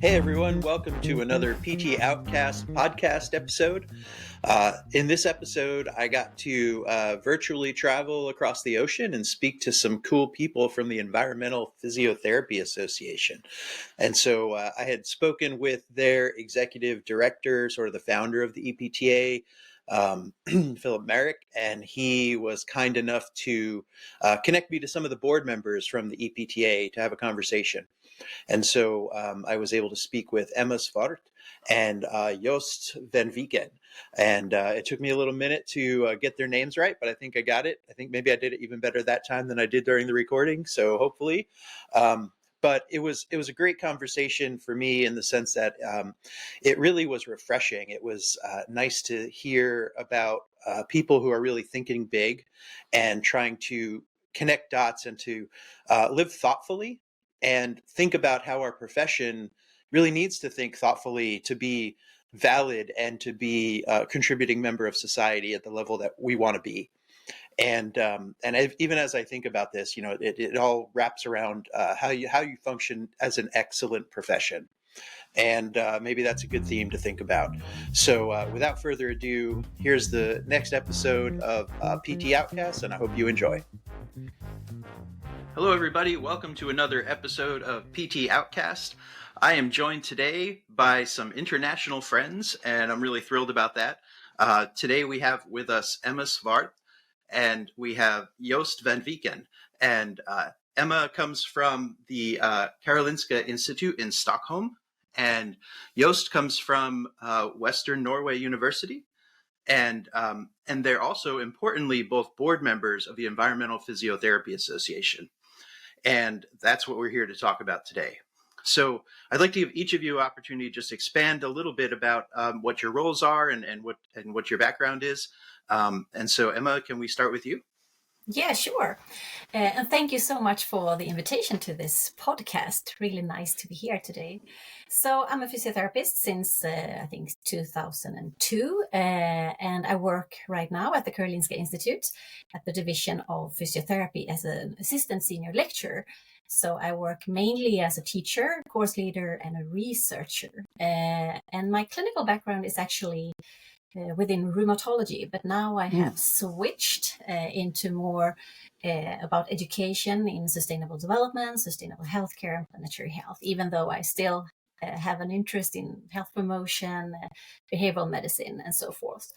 Hey everyone, welcome to another PT Outcast podcast episode. In this episode, I got to virtually travel across the ocean and speak to some cool people from the Environmental Physiotherapy Association. And so I had spoken with their executive director, sort of the founder of the EPTA, Philip Merrick, and he was kind enough to connect me to some of the board members from the EPTA to have a conversation. And so I was able to speak with Emma Swärdh and Joost van Wijchen. And it took me a little minute to get their names right, but I think I got it. I think maybe I did it even better that time than I did during the recording. So hopefully. But it was a great conversation for me in the sense that it really was refreshing. It was nice to hear about people who are really thinking big and trying to connect dots and to live thoughtfully and think about how our profession really needs to think thoughtfully to be valid and to be a contributing member of society at the level that we want to be. And even as I think about this, you know, it all wraps around how you function as an excellent profession. And maybe that's a good theme to think about. So without further ado, here's the next episode of PT Outcast, and I hope you enjoy. Hello, everybody. Welcome to another episode of PT Outcast. I am joined today by some international friends, and I'm really thrilled about that. Today we have with us Emma Swärdh, and we have Joost van Wijchen. And Emma comes from the Karolinska Institute in Stockholm, and Joost comes from Western Norway University. And they're also, importantly, both board members of the Environmental Physiotherapy Association. And that's what we're here to talk about today. So I'd like to give each of you an opportunity to just expand a little bit about what your roles are and what your background is. And so, Emma, can we start with you? Yeah, sure. And thank you so much for the invitation to this podcast. Really nice to be here today. So I'm a physiotherapist since, I think, 2002. And I work right now at the Karolinska Institute at the Division of Physiotherapy as an assistant senior lecturer. So I work mainly as a teacher, course leader, and a researcher. And my clinical background is actually within rheumatology, but now I have switched into more about education in sustainable development, sustainable healthcare, and planetary health, even though I still have an interest in health promotion, behavioral medicine, and so forth.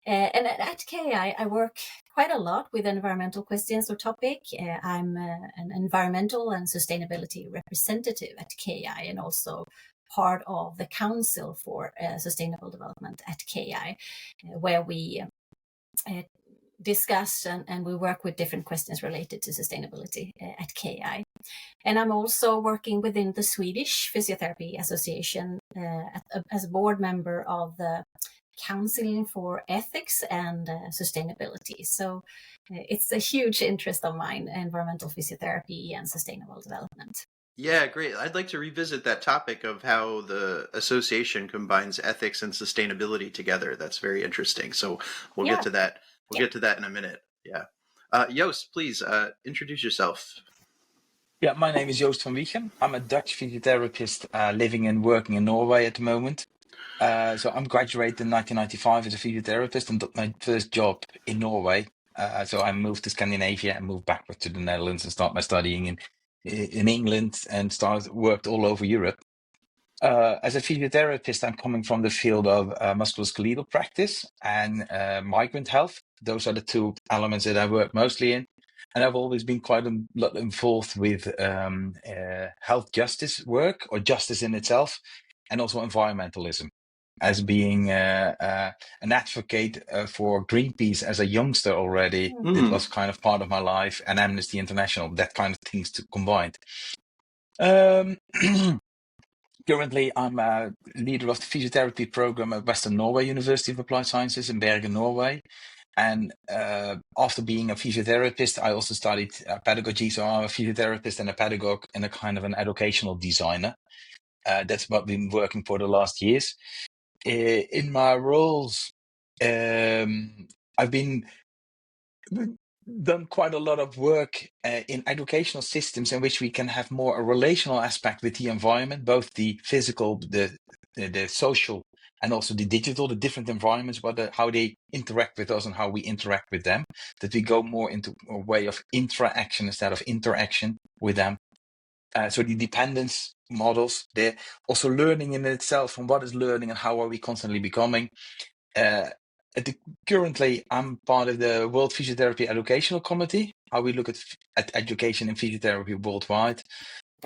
And at KI, I work quite a lot with environmental questions or topic. I'm an environmental and sustainability representative at KI, and also part of the Council for Sustainable Development at KI, where we discuss and we work with different questions related to sustainability at KI. And I'm also working within the Swedish Physiotherapy Association as a board member of the Council for Ethics and Sustainability. So it's a huge interest of mine, environmental physiotherapy and sustainable development. Yeah, great. I'd like to revisit that topic of how the association combines ethics and sustainability together. That's very interesting. So we'll get to that. We'll get to that in a minute. Yeah. Joost, please introduce yourself. Yeah, my name is Joost van Wijchen. I'm a Dutch physiotherapist living and working in Norway at the moment. So I'm graduated in 1995 as a physiotherapist and got my first job in Norway. So I moved to Scandinavia and moved back to the Netherlands and started my studying in England and worked all over Europe. As a physiotherapist, I'm coming from the field of musculoskeletal practice and migrant health. Those are the two elements that I work mostly in. And I've always been quite a lot involved with health justice work, or justice in itself, and also environmentalism. As being an advocate for Greenpeace as a youngster already, it was kind of part of my life, and Amnesty International, that kind of things combined. Currently, I'm a leader of the physiotherapy program at Western Norway University of Applied Sciences in Bergen, Norway. And after being a physiotherapist, I also studied pedagogy. So I'm a physiotherapist and a pedagogue and a kind of an educational designer. That's what I've been working for the last years. In my roles, I've been done quite a lot of work in educational systems in which we can have more a relational aspect with the environment, both the physical, the social, and also the digital, the different environments, how they interact with us and how we interact with them, that we go more into a way of interaction instead of interaction with them. So the dependence models, they're also learning in itself, and what is learning and how are we constantly becoming. Currently, I'm part of the World Physiotherapy Educational Committee, how we look at education in physiotherapy worldwide,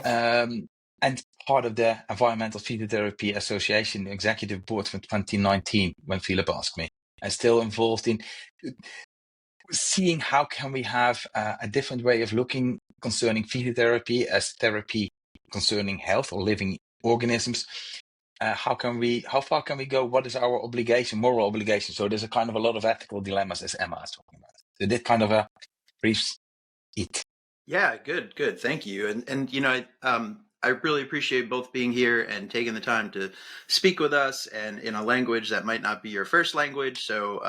and part of the Environmental Physiotherapy Association Executive Board from 2019, when Philip asked me. I'm still involved in seeing how can we have a different way of looking concerning physiotherapy as therapy concerning health or living organisms. How far can we go? What is our obligation, moral obligation? So there's a lot of ethical dilemmas, as Emma is talking about. So that kind of a brief it. Yeah, good. Thank you. And I really appreciate both being here and taking the time to speak with us, and in a language that might not be your first language. So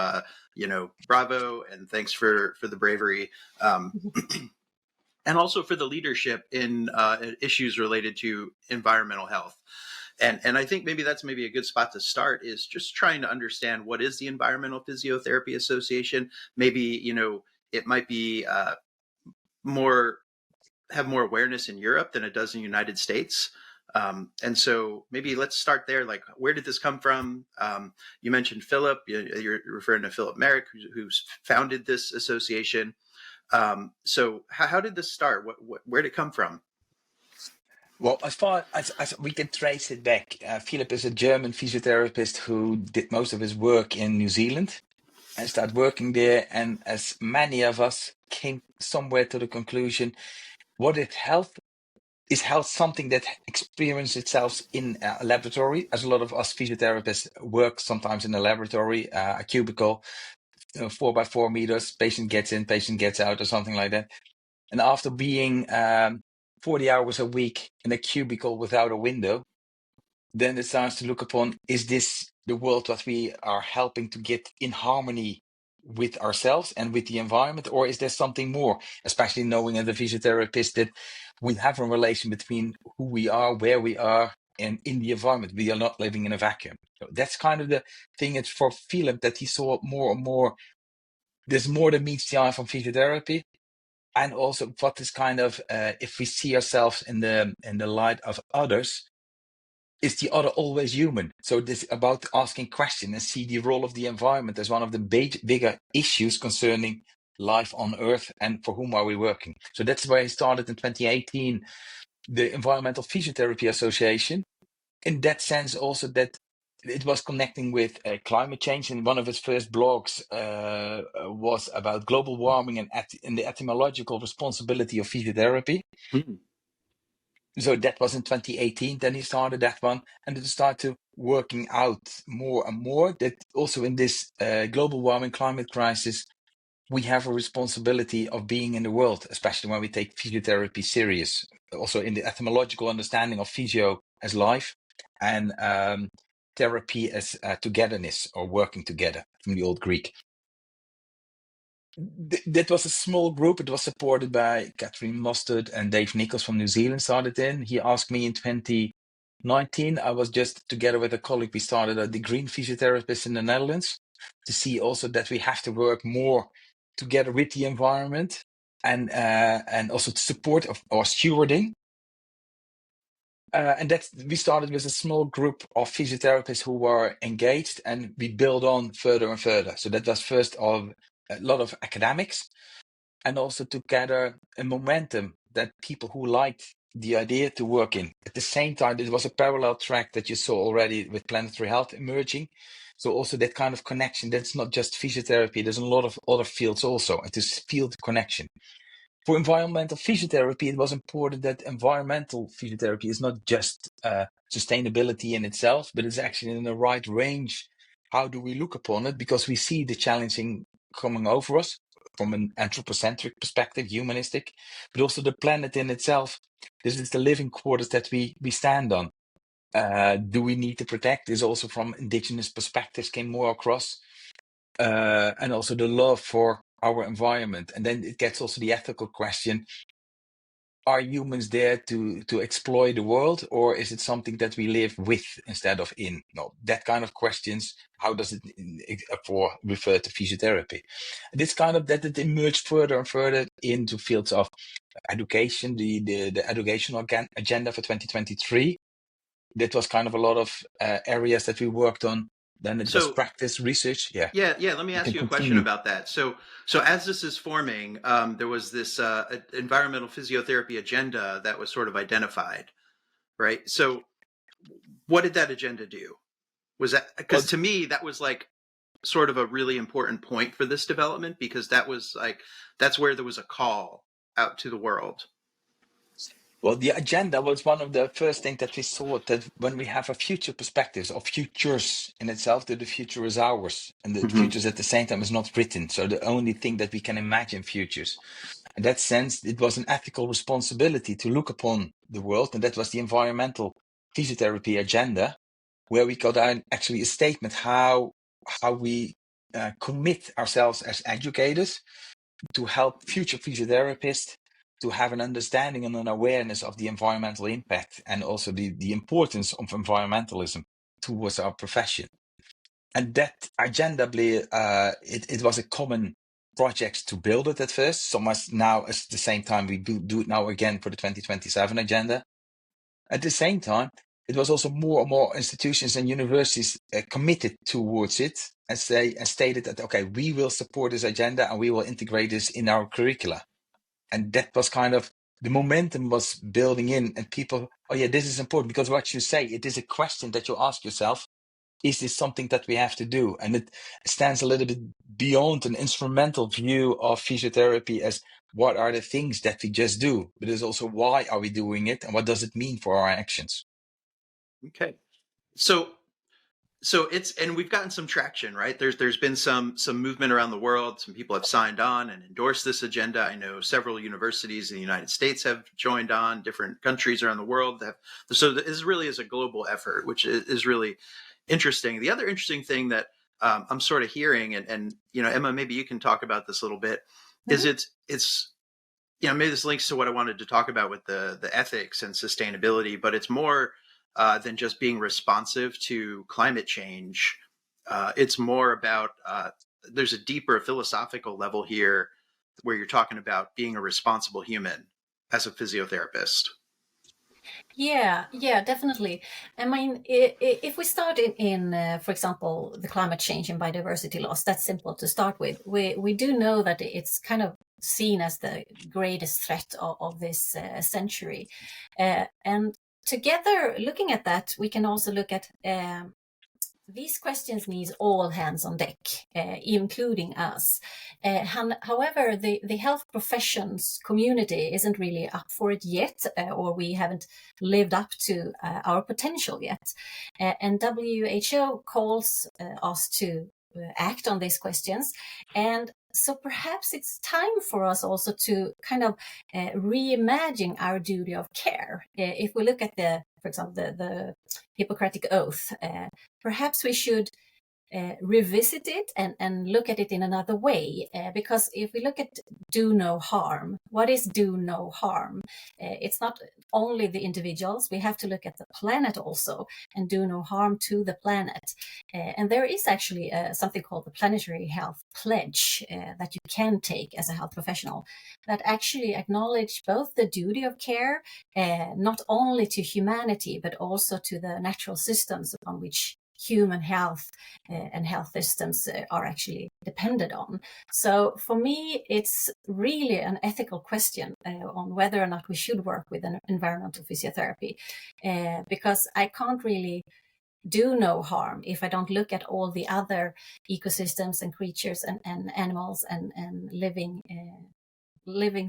bravo, and thanks for the bravery. And also for the leadership in issues related to environmental health. And I think maybe that's maybe a good spot to start, is just trying to understand what is the Environmental Physiotherapy Association. Maybe, it might be have more awareness in Europe than it does in the United States. And so maybe let's start there. Like, where did this come from? You mentioned Philip, you're referring to Philip Merrick, who's founded this association. So how did this start? Where did it come from? Well, as far as we can trace it back, Philip is a German physiotherapist who did most of his work in New Zealand and started working there. And as many of us came somewhere to the conclusion, is health something that experiences itself in a laboratory? As a lot of us physiotherapists work sometimes in a laboratory, a cubicle, 4x4 meters, patient gets in, patient gets out, or something like that. And after being 40 hours a week in a cubicle without a window, then it starts to look upon, is this the world that we are helping to get in harmony with ourselves and with the environment, or is there something more? Especially knowing as a physiotherapist that we have a relation between who we are, where we are, and in the environment. We are not living in a vacuum. So that's kind of the thing. It's for Philip that he saw more and more. There's more than meets the eye from physiotherapy. And also what is if we see ourselves in the light of others, is the other always human? So this about asking questions and see the role of the environment as one of the bigger issues concerning life on Earth, and for whom are we working. So that's why I started in 2018, the Environmental Physiotherapy Association. In that sense also that it was connecting with climate change, and one of his first blogs was about global warming and the etymological responsibility of physiotherapy. Mm-hmm. So that was in 2018. Then he started that one, and it started working out more and more that also in this global warming climate crisis, we have a responsibility of being in the world, especially when we take physiotherapy serious. Also in the etymological understanding of physio as life, and therapy as togetherness or working together from the old Greek. That was a small group. It was supported by Catherine Mustard and Dave Nichols from New Zealand started in. He asked me in 2019, I was just together with a colleague, we started the Green Physiotherapists in the Netherlands, to see also that we have to work more together with the environment, and also to support our stewarding. And we started with a small group of physiotherapists who were engaged, and we built on further and further. So that was first of a lot of academics, and also to gather a momentum that people who liked the idea to work in. At the same time, it was a parallel track that you saw already with Planetary Health emerging. So also that kind of connection, that's not just physiotherapy, there's a lot of other fields also, and this field connection. For environmental physiotherapy, it was important that environmental physiotherapy is not just sustainability in itself, but it's actually in the right range. How do we look upon it? Because we see the challenging coming over us from an anthropocentric perspective, humanistic, but also the planet in itself. This is the living quarters that we stand on. Do we need to protect? This also from indigenous perspectives came more across. And also the love for our environment. And then it gets also the ethical question: are humans there to exploit the world, or is it something that we live with instead of in? No, that kind of questions. How does it refer to physiotherapy? And it's kind of that it emerged further and further into fields of education, the educational agenda for 2023. That was kind of a lot of areas that we worked on. Then it was practice, research. Yeah. Yeah. Let me ask you a question about that. So as this is forming, there was this environmental physiotherapy agenda that was sort of identified, right? So what did that agenda do? Was that, because to me that was like sort of a really important point for this development, because that was like, that's where there was a call out to the world. Well, the agenda was one of the first things that we saw, that when we have a future perspectives or futures in itself, that the future is ours, and the futures at the same time is not written. So the only thing that we can imagine futures. In that sense, it was an ethical responsibility to look upon the world, and that was the environmental physiotherapy agenda, where we got out actually a statement how we commit ourselves as educators to help future physiotherapists to have an understanding and an awareness of the environmental impact, and also the importance of environmentalism towards our profession. And that agenda, it was a common project to build it at first. So much now, at the same time, we do it now again for the 2027 agenda. At the same time, it was also more and more institutions and universities committed towards it, and stated that, okay, we will support this agenda and we will integrate this in our curricula. And that was kind of, the momentum was building in, and people, oh yeah, this is important, because what you say, it is a question that you ask yourself: is this something that we have to do? And it stands a little bit beyond an instrumental view of physiotherapy as what are the things that we just do, but it's also why are we doing it and what does it mean for our actions. Okay. So it's, and we've gotten some traction, right? There's been some movement around the world. Some people have signed on and endorsed this agenda. I know several universities in the United States have joined on. Different countries around the world have. So this really is a global effort, which is really interesting. The other interesting thing that I'm sort of hearing, and Emma, maybe you can talk about this a little bit, is it's maybe this links to what I wanted to talk about with the ethics and sustainability, but it's more than just being responsive to climate change. It's more about, there's a deeper philosophical level here where you're talking about being a responsible human as a physiotherapist. Yeah, definitely. I mean, if we start in for example, the climate change and biodiversity loss, that's simple to start with. We do know that it's kind of seen as the greatest threat of this century. And together, looking at that, we can also look at these questions need all hands on deck, including us. However, the health professions community isn't really up for it yet, or we haven't lived up to our potential yet. And WHO calls us to act on these questions. And so perhaps it's time for us also to kind of reimagine our duty of care. If we look at for example, the Hippocratic Oath, perhaps we should revisit it and look at it in another way. Because if we look at do no harm, what is do no harm? It's not only the individuals, we have to look at the planet also, and do no harm to the planet. And there is actually something called the Planetary Health Pledge that you can take as a health professional, that actually acknowledge both the duty of care, not only to humanity, but also to the natural systems upon which human health and health systems are actually dependent on. So for me, it's really an ethical question on whether or not we should work with an environmental physiotherapy, because I can't really do no harm if I don't look at all the other ecosystems and creatures and animals and living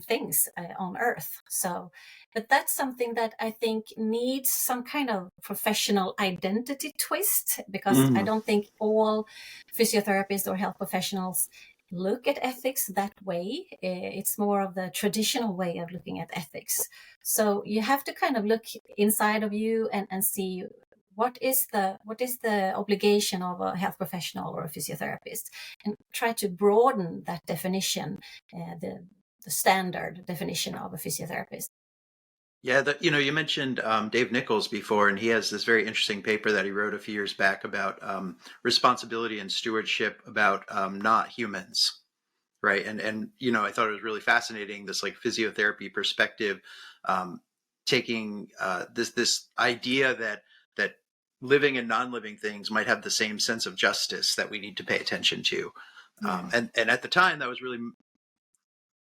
things on Earth. So, but that's something that I think needs some kind of professional identity twist, because I don't think all physiotherapists or health professionals look at ethics that way. It's more of the traditional way of looking at ethics. So you have to kind of look inside of you and see what is the obligation of a health professional or a physiotherapist, and try to broaden that definition, the standard definition of a physiotherapist. Yeah, you mentioned Dave Nichols before, and he has this very interesting paper that he wrote a few years back about responsibility and stewardship about not humans, right? And I thought it was really fascinating, this like physiotherapy perspective, taking this idea that living and non-living things might have the same sense of justice that we need to pay attention to. And at the time, that was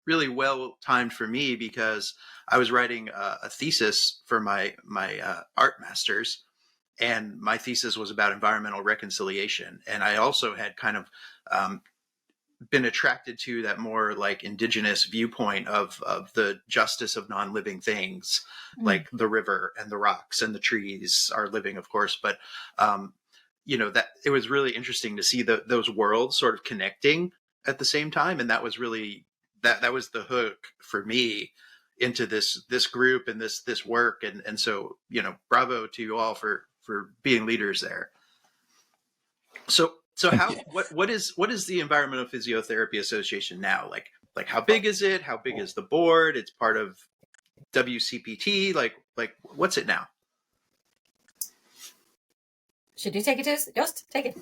really well timed for me, because I was writing a thesis for my art master's, and my thesis was about environmental reconciliation. And I also had kind of been attracted to that more like indigenous viewpoint of the justice of non-living things, like the river and the rocks and the trees are living, of course, but that it was really interesting to see those worlds sort of connecting at the same time. And that was really that was the hook for me into this group and this work. And so, bravo to you all for being leaders there. So what is the Environmental Physiotherapy Association now? Like how big is it? How big is the board? It's part of WCPT. Like what's it now? Should you take it, Just take it.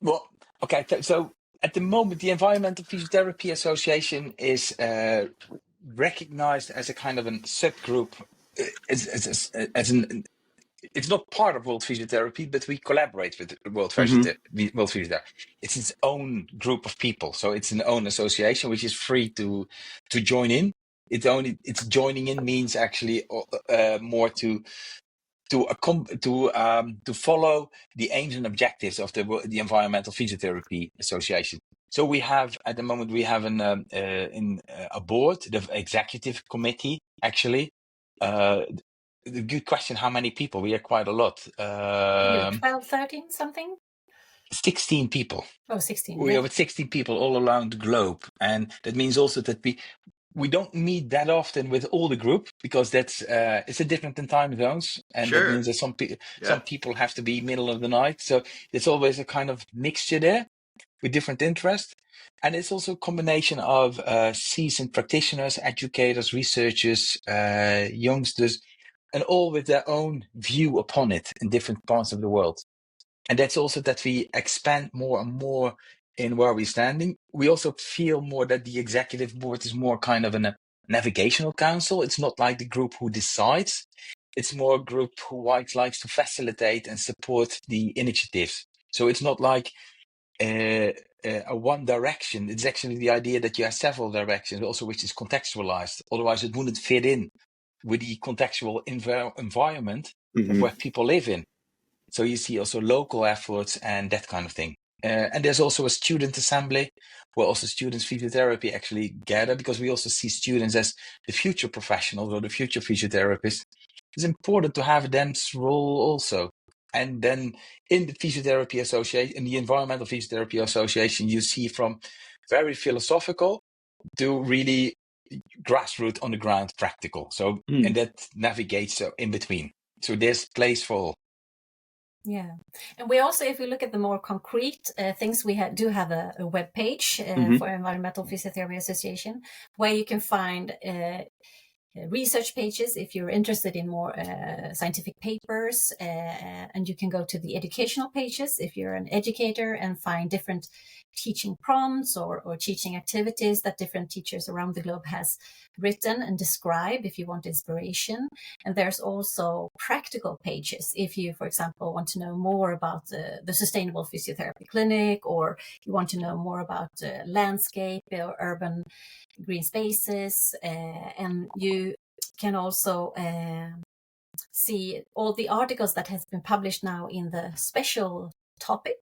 Well, okay. So at the moment, the Environmental Physiotherapy Association is recognized as a kind of a subgroup. It's not part of World Physiotherapy, but we collaborate with World Physiotherapy. It's its own group of people, so it's an own association which is free to join in. It's joining in means actually more to follow the aims and objectives of the Environmental Physiotherapy Association. So we have at the moment a board, the executive committee actually. The good question, how many people? We are quite a lot. 12, 13, something? 16 people. Oh, 16. We have 16 people all around the globe. And that means also that we don't meet that often with all the group, because that's it's a different in time zones. And Sure. that means that some people have to be middle of the night. So it's always a kind of mixture there with different interests. And it's also a combination of seasoned practitioners, educators, researchers, youngsters, and all with their own view upon it in different parts of the world. And that's also that we expand more and more in where we're standing. We also feel more that the executive board is more kind of a navigational council. It's not like the group who decides. It's more a group who likes to facilitate and support the initiatives. So it's not like a one direction. It's actually the idea that you have several directions also, which is contextualized. Otherwise, it wouldn't fit in with the contextual environment of where people live in. So you see also local efforts and that kind of thing. And there's also a student assembly where also students physiotherapy actually gather, because we also see students as the future professionals or the future physiotherapists. It's important to have them's role also. And then in the Physiotherapy Association, in the Environmental Physiotherapy Association, you see from very philosophical to really grassroots on the ground practical. So and that navigates in between. So there's place for all. Yeah, and we also, if we look at the more concrete things, we do have a web page for Environmental Physiotherapy Association, where you can find research pages if you're interested in more scientific papers, and you can go to the educational pages if you're an educator and find different teaching prompts or teaching activities that different teachers around the globe has written and described if you want inspiration. And there's also practical pages if you, for example, want to know more about the sustainable physiotherapy clinic, or you want to know more about landscape or urban green spaces, and you can also see all the articles that has been published now in the special topic.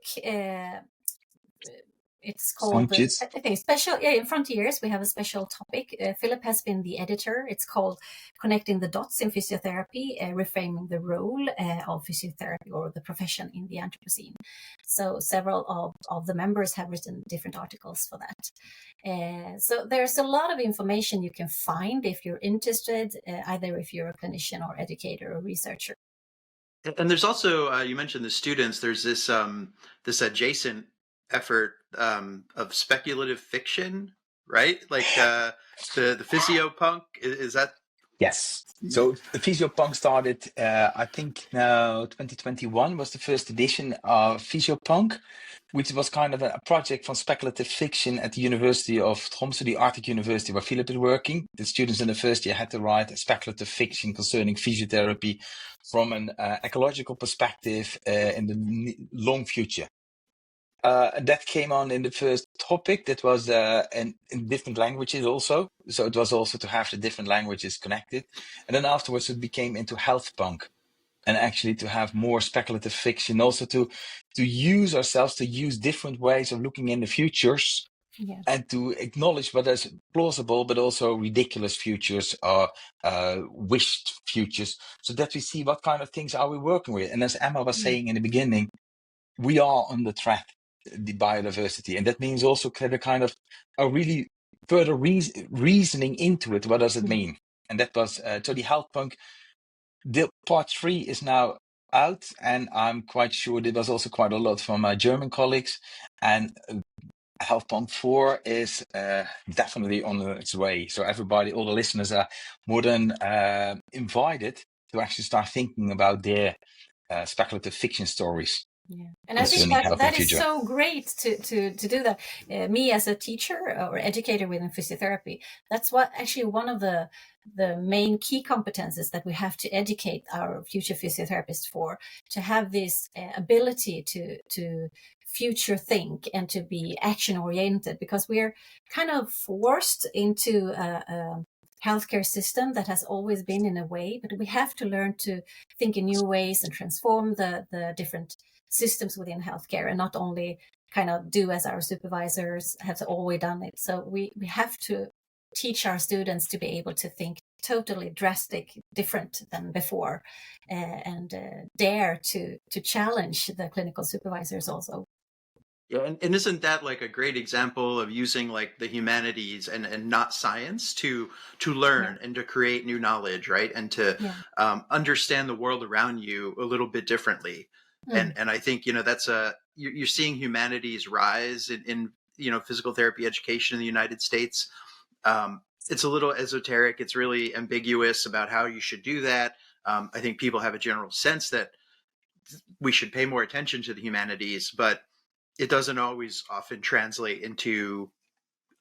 It's called, I think, special. Yeah, in Frontiers, we have a special topic. Philip has been the editor. It's called Connecting the Dots in Physiotherapy, Reframing the Role of Physiotherapy or the Profession in the Anthropocene. So several of the members have written different articles for that. So there's a lot of information you can find if you're interested, either if you're a clinician or educator or researcher. And there's also you mentioned the students. There's this adjacent effort of speculative fiction, right? Like the physiopunk. Is that? Yes. So the Physiopunk started, I think now 2021 was the first edition of Physiopunk, which was kind of a project from speculative fiction at the University of Tromsø, the Arctic University where Philip is working. The students in the first year had to write a speculative fiction concerning physiotherapy from an ecological perspective in the long future. That came on in the first topic. That was in different languages also. So it was also to have the different languages connected. And then afterwards it became into health punk, and actually to have more speculative fiction, also to use ourselves, to use different ways of looking in the futures, Yeah. and to acknowledge what is plausible but also ridiculous futures or wished futures, so that we see what kind of things are we working with. And as Emma was saying in the beginning, we are under threat, the biodiversity, and that means also a kind of a really further reasoning into it. What does it mean? And that was so the health punk. The part 3 is now out, and I'm quite sure there was also quite a lot from my German colleagues. And health punk 4 is definitely on its way. So everybody, all the listeners, are more than invited to actually start thinking about their speculative fiction stories. Yeah. And I think that is so great to do that. Me as a teacher or educator within physiotherapy, that's what actually one of the main key competences that we have to educate our future physiotherapists for, to have this ability to future think and to be action oriented, because we're kind of forced into a healthcare system that has always been in a way, but we have to learn to think in new ways and transform the different systems within healthcare, and not only kind of do as our supervisors have always done it. So we have to teach our students to be able to think totally drastic different than before, and dare to challenge the clinical supervisors also. Yeah, and isn't that like a great example of using like the humanities and not science to learn and to create new knowledge, right? And to understand the world around you a little bit differently. And I think, that's you're seeing humanities rise in physical therapy education in the United States. It's a little esoteric. It's really ambiguous about how you should do that. I think people have a general sense that we should pay more attention to the humanities, but it doesn't always often translate into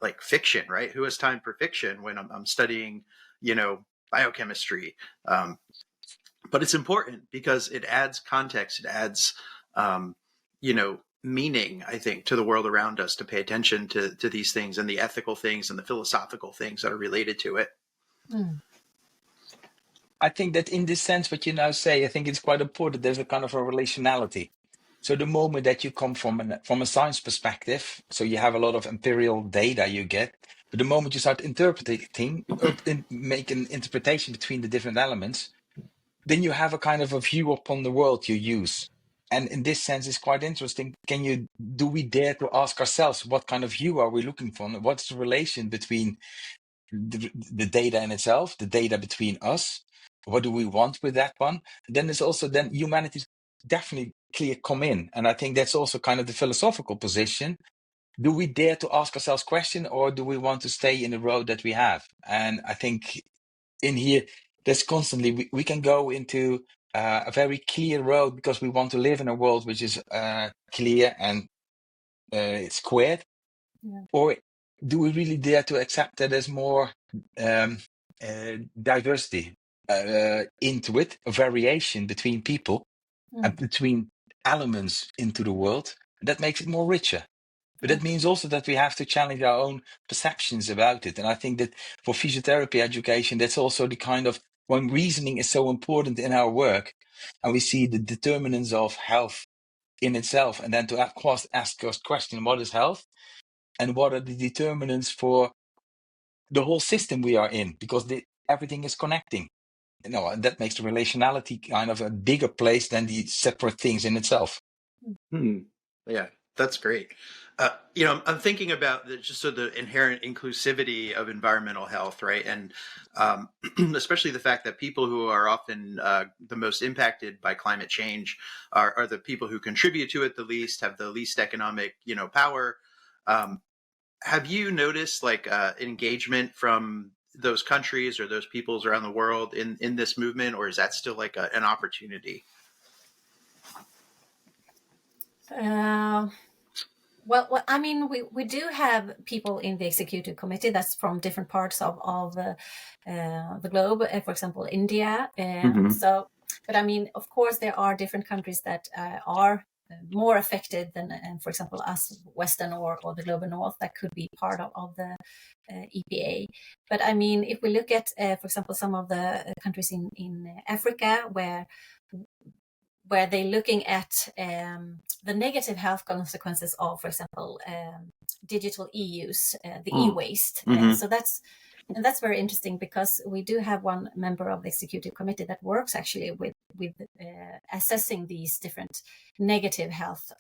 like fiction, right? Who has time for fiction when I'm studying, biochemistry? But it's important because it adds context, it adds, meaning, I think, to the world around us, to pay attention to these things and the ethical things and the philosophical things that are related to it. I think that in this sense, what you now say, I think it's quite important. There's a kind of a relationality. So the moment that you come from a science perspective, so you have a lot of empirical data you get, but the moment you start interpreting, make an interpretation between the different elements, then you have a kind of a view upon the world you use. And in this sense, it's quite interesting. Do we dare to ask ourselves, what kind of view are we looking for? What's the relation between the data in itself, the data between us? What do we want with that one? Then there's also humanity definitely clear come in. And I think that's also kind of the philosophical position. Do we dare to ask ourselves questions, or do we want to stay in the road that we have? And I think in here, there's constantly, we can go into a very clear road because we want to live in a world which is clear and squared. Or do we really dare to accept that there's more diversity into it, a variation between people and between elements into the world? That makes it more richer. But that means also that we have to challenge our own perceptions about it. And I think that for physiotherapy education, that's also the kind of, when reasoning is so important in our work, and we see the determinants of health in itself, and then to of course ask us question, what is health? And what are the determinants for the whole system we are in? Because everything is connecting. That makes the relationality kind of a bigger place than the separate things in itself. Yeah, That's great. I'm thinking about just so the inherent inclusivity of environmental health, right? And especially the fact that people who are often the most impacted by climate change are the people who contribute to it the least, have the least economic, power. Um, have you noticed like engagement from those countries or those peoples around the world in this movement, or is that still like an opportunity? Well, I mean, we do have people in the executive committee that's from different parts of the globe. For example, India. But I mean, of course, there are different countries that are more affected than, for example, us, Western or the global North, that could be part of the EPA. But I mean, if we look at, for example, some of the countries in Africa where they're looking at the negative health consequences of, for example, digital e-use, the e-waste. So that's very interesting, because we do have one member of the executive committee that works actually with assessing these different negative health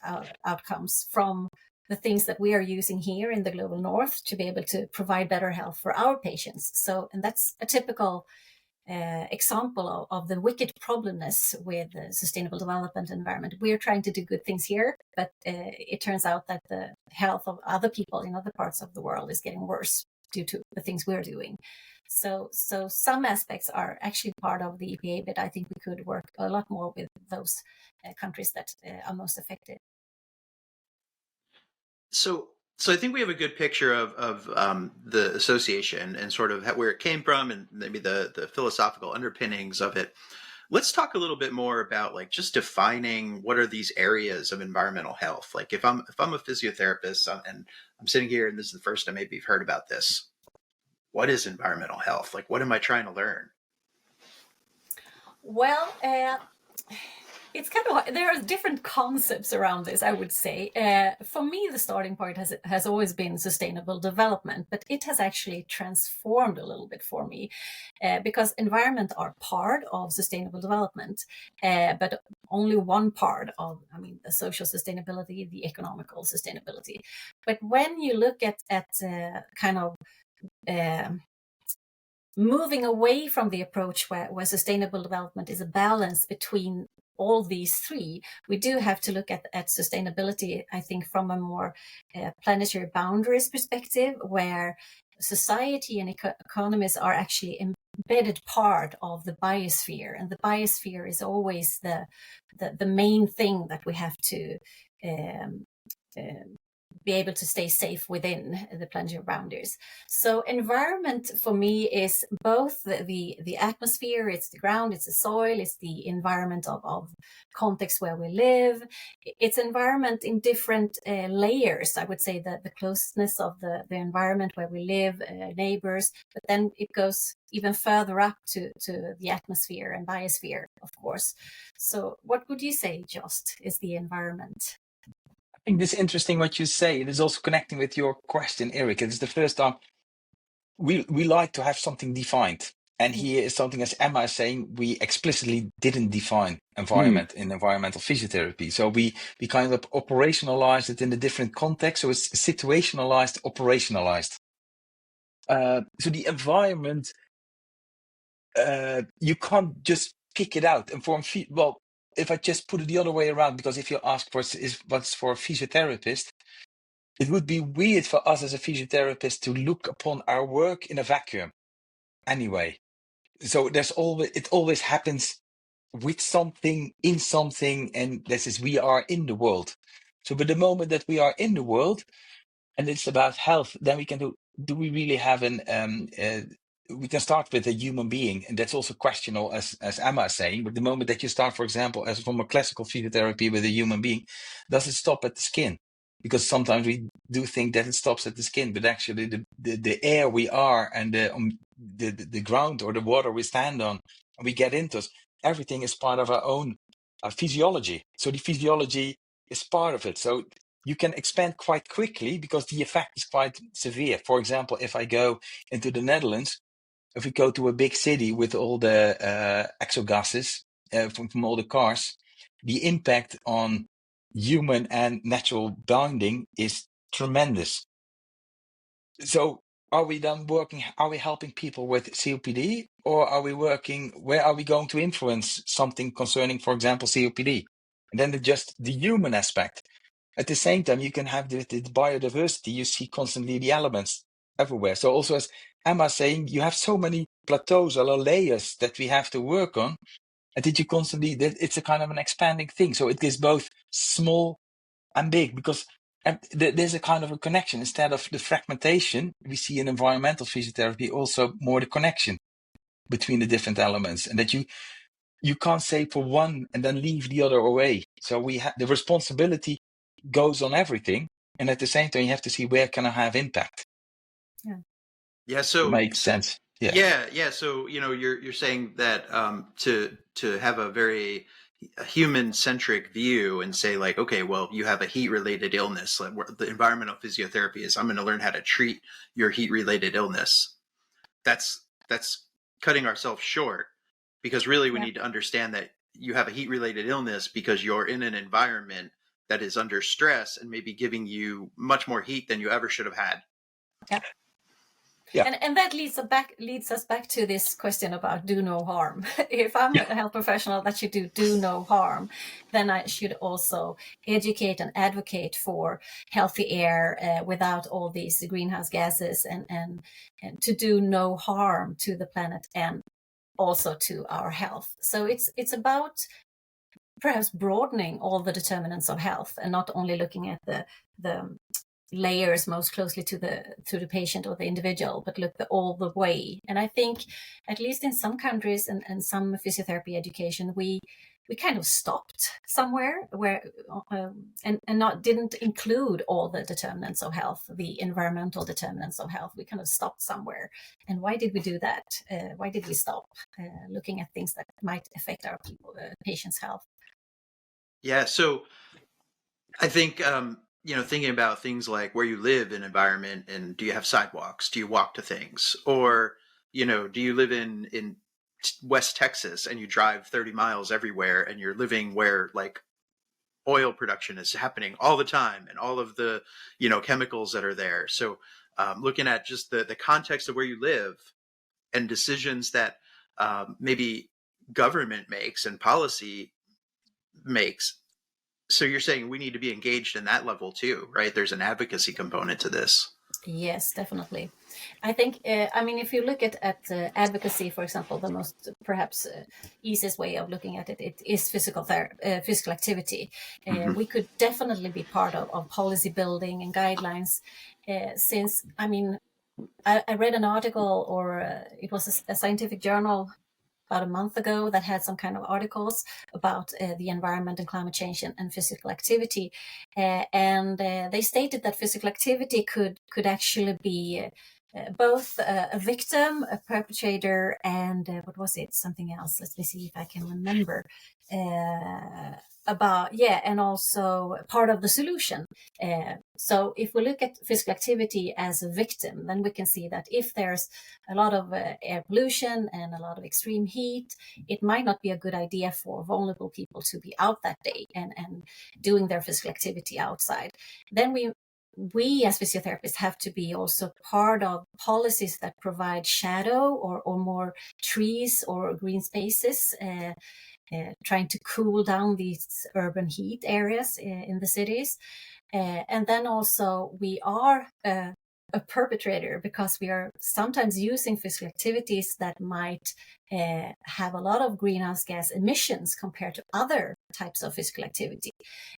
outcomes from the things that we are using here in the global North to be able to provide better health for our patients. So, and that's a typical example of the wicked problemness with sustainable development environment. We're trying to do good things here, but it turns out that the health of other people in other parts of the world is getting worse due to the things we're doing. So some aspects are actually part of the EPA, but I think we could work a lot more with those countries that are most affected. So I think we have a good picture of the association and sort of where it came from and maybe the philosophical underpinnings of it. Let's talk a little bit more about like just defining what are these areas of environmental health. Like if I'm a physiotherapist and I'm sitting here and this is the first time maybe you've heard about this, what is environmental health? Like what am I trying to learn? Well, it's kind of, there are different concepts around this, I would say. For me, the starting point has always been sustainable development, but it has actually transformed a little bit for me, because environment are part of sustainable development, but only one part of, I mean, the social sustainability, the economical sustainability. But when you look at kind of moving away from the approach where sustainable development is a balance between all these three, we do have to look at sustainability, I think, from a more planetary boundaries perspective, where society and economies are actually embedded part of the biosphere, and the biosphere is always the main thing that we have to be able to stay safe within the planetary boundaries. So environment for me is both the atmosphere, it's the ground, it's the soil, it's the environment of context where we live. It's environment in different layers. I would say that the closeness of the environment where we live, neighbors, but then it goes even further up to the atmosphere and biosphere, of course. So what would you say, Joost, is the environment? I think this is interesting what you say. It is also connecting with your question, Eric. It is the first time we like to have something defined. And here is something, as Emma is saying, we explicitly didn't define environment in environmental physiotherapy. So we kind of operationalized it in a different context. So it's situationalized, operationalized. So the environment, you can't just pick it out and form, well, if I just put it the other way around, because if you ask for what's for a physiotherapist, it would be weird for us as a physiotherapist to look upon our work in a vacuum anyway. So it always happens with something, in something, and this is, we are in the world. So but the moment that we are in the world and it's about health, then we can do we really have we can start with a human being, and that's also questionable, as Emma is saying. But the moment that you start, for example, as from a classical physiotherapy with a human being, does it stop at the skin? Because sometimes we do think that it stops at the skin, but actually the air we are and the ground or the water we stand on, and we get into, everything is part of our own physiology. So the physiology is part of it. So you can expand quite quickly because the effect is quite severe. For example, if I go into the Netherlands, if we go to a big city with all the exogases from all the cars, the impact on human and natural bonding is tremendous. So are we then working, are we helping people with COPD, or are we working, where are we going to influence something concerning, for example, COPD? And then just the human aspect. At the same time, you can have the biodiversity, you see constantly the elements everywhere. So also, as Emma's saying, you have so many plateaus or layers that we have to work on, and that you constantly, that it's a kind of an expanding thing. So it is both small and big, because there's a kind of a connection. Instead of the fragmentation, we see in environmental physiotherapy also more the connection between the different elements, and that you can't say for one and then leave the other away. So we have the responsibility goes on everything, and at the same time you have to see where can I have impact. Yeah, so Makes sense. Yeah. So you're saying that to have a very human centric view and say like, okay, well, you have a heat related illness. Like the environmental physiotherapy is, I'm going to learn how to treat your heat related illness. That's cutting ourselves short, because really we need to understand that you have a heat related illness because you're in an environment that is under stress and maybe giving you much more heat than you ever should have had. Yeah. And that leads us back to this question about do no harm. If I'm a health professional that should do no harm, then I should also educate and advocate for healthy air without all these greenhouse gases, and to do no harm to the planet and also to our health. So it's about perhaps broadening all the determinants of health and not only looking at the layers most closely to the patient or the individual, but look all the way. And I think, at least in some countries and some physiotherapy education, we kind of stopped somewhere where and didn't include all the determinants of health, the environmental determinants of health. We kind of stopped somewhere. And why did we do that? Why did we stop looking at things that might affect our patients' health? Yeah, so I think thinking about things like where you live in environment, and do you have sidewalks? Do you walk to things? Or, do you live in West Texas and you drive 30 miles everywhere and you're living where like oil production is happening all the time and all of the, chemicals that are there. So looking at just the context of where you live and decisions that maybe government makes and policy makes. So you're saying we need to be engaged in that level too, right? There's an advocacy component to this. Yes, definitely. I think, if you look at advocacy, for example, the most perhaps easiest way of looking at it is physical activity. We could definitely be part of policy building and guidelines, since, I read an article, or it was a scientific journal about a month ago that had some kind of articles about the environment and climate change and physical activity. And they stated that physical activity could actually be both a victim, a perpetrator, and what was it? Something else. Let me see if I can remember. And also part of the solution. So if we look at physical activity as a victim, then we can see that if there's a lot of air pollution and a lot of extreme heat, it might not be a good idea for vulnerable people to be out that day and doing their physical activity outside. Then we as physiotherapists have to be also part of policies that provide shadow or more trees or green spaces, trying to cool down these urban heat areas in the cities. And then also we are a perpetrator, because we are sometimes using physical activities that might have a lot of greenhouse gas emissions compared to other types of physical activity.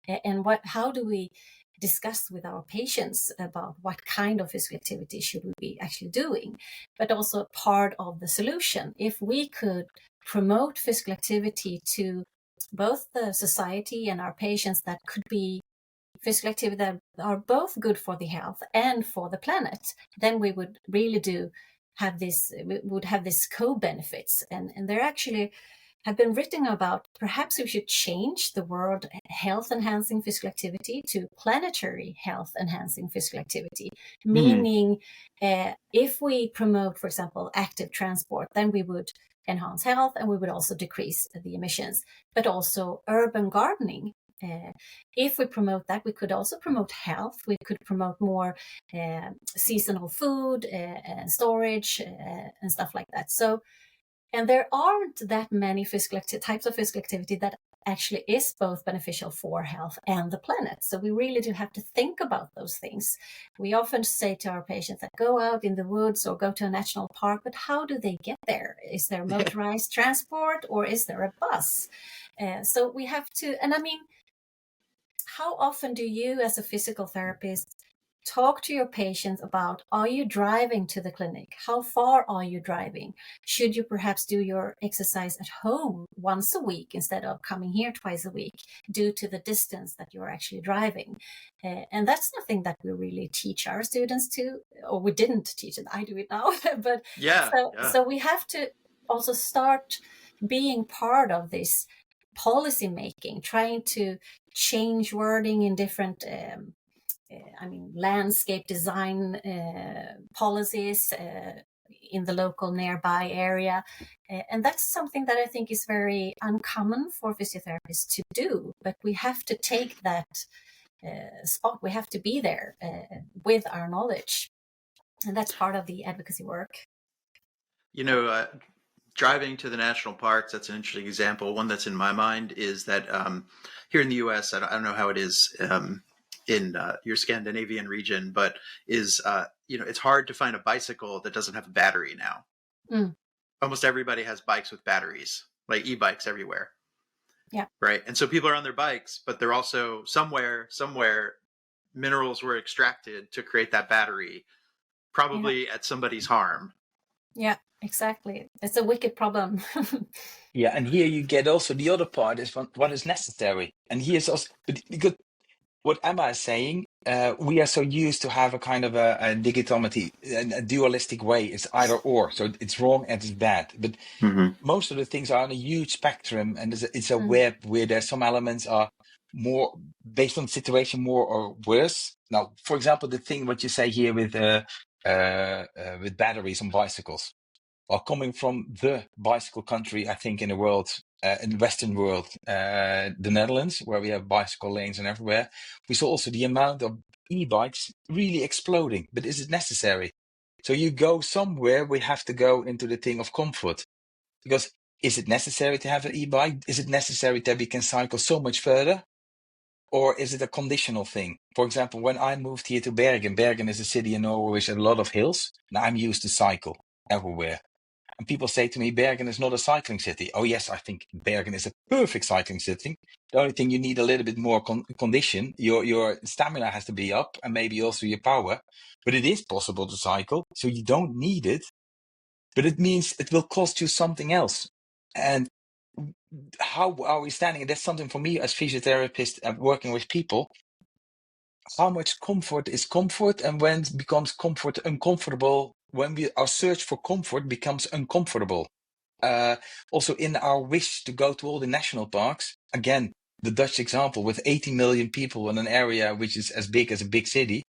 And how do we discuss with our patients about what kind of physical activity should we be actually doing? But also part of the solution, if we could promote physical activity to both the society and our patients, that could be physical activity that are both good for the health and for the planet, then we would really have this co-benefits. And there actually have been written about perhaps we should change the word health enhancing physical activity to planetary health enhancing physical activity, meaning if we promote, for example, active transport, then we would enhance health and we would also decrease the emissions. But also urban gardening If we promote that, we could also promote health. We could promote more seasonal food and storage and stuff like that. So, and there aren't that many types of physical activity that actually is both beneficial for health and the planet. So we really do have to think about those things. We often say to our patients that go out in the woods or go to a national park, but how do they get there? Is there motorized transport or is there a bus? So we have to, and I mean, how often do you as a physical therapist talk to your patients about, are you driving to the clinic? How far are you driving? Should you perhaps do your exercise at home once a week instead of coming here twice a week due to the distance that you're actually driving? And that's nothing that we really teach our students to, or we didn't teach it. I do it now. But so we have to also start being part of this policy making, trying to change wording in different landscape design policies in the local nearby area. And that's something that I think is very uncommon for physiotherapists to do. But we have to take that spot. We have to be there with our knowledge. And that's part of the advocacy work. Driving to the national parks, that's an interesting example. One that's in my mind is that here in the U.S., I don't know how it is in your Scandinavian region, but it's hard to find a bicycle that doesn't have a battery now. Almost everybody has bikes with batteries, like e-bikes everywhere. Yeah. Right. And so people are on their bikes, but they're also somewhere minerals were extracted to create that battery, probably at somebody's harm. Yeah, exactly. It's a wicked problem. Yeah, and here you get also the other part is what is necessary. And here's also, because what Emma is saying, we are so used to have a kind of a dichotomy, a dualistic way. It's either or, so it's wrong and it's bad. But most of the things are on a huge spectrum, and it's a web where there's some elements are more based on the situation, more or worse. Now, for example, the thing what you say here with batteries on bicycles, or coming from the bicycle country, I think in the world. In the Western world, the Netherlands, where we have bicycle lanes and everywhere, we saw also the amount of e-bikes really exploding. But is it necessary? So you go somewhere, we have to go into the thing of comfort. Because is it necessary to have an e-bike? Is it necessary that we can cycle so much further? Or is it a conditional thing? For example, when I moved here to Bergen is a city in Norway with a lot of hills. Now I'm used to cycle everywhere. And people say to me, Bergen is not a cycling city. Oh, yes, I think Bergen is a perfect cycling city. The only thing you need a little bit more condition. Your stamina has to be up and maybe also your power. But it is possible to cycle, so you don't need it. But it means it will cost you something else. And how are we standing? And that's something for me as physiotherapist working with people. How much comfort is comfort, and when becomes comfort uncomfortable, when our search for comfort becomes uncomfortable. Also in our wish to go to all the national parks, again, the Dutch example with 80 million people in an area which is as big as a big city,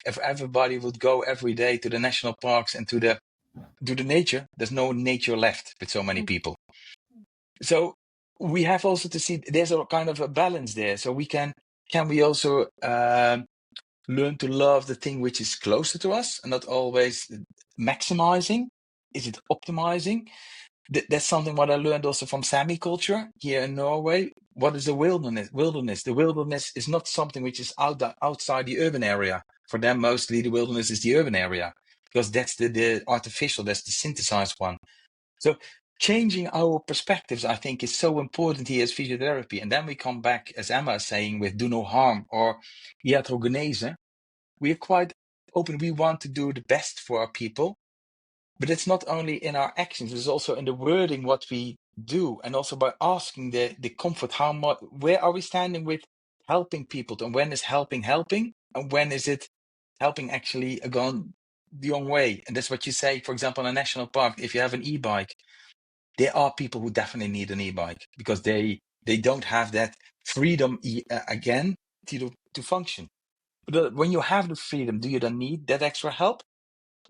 if everybody would go every day to the national parks and to the nature, there's no nature left with so many people. So we have also to see there's a kind of a balance there. So we can we also learn to love the thing which is closer to us and not always maximizing? Is it optimizing? That's something what I learned also from Sami culture here in Norway. What is the wilderness? The wilderness is not something which is outside the urban area. For them, mostly the wilderness is the urban area because that's the artificial, that's the synthesized one. So changing our perspectives, I think, is so important here as physiotherapy. And then we come back, as Emma is saying, with do no harm or iatrogenese. We are quite open. We want to do the best for our people. But it's not only in our actions, it's also in the wording what we do, and also by asking the comfort, how much, where are we standing with helping people, and when is helping, and when is it helping actually gone the wrong way? And that's what you say, for example, in a national park, if you have an e-bike, there are people who definitely need an e-bike because they don't have that freedom again to function. But when you have the freedom, do you then need that extra help?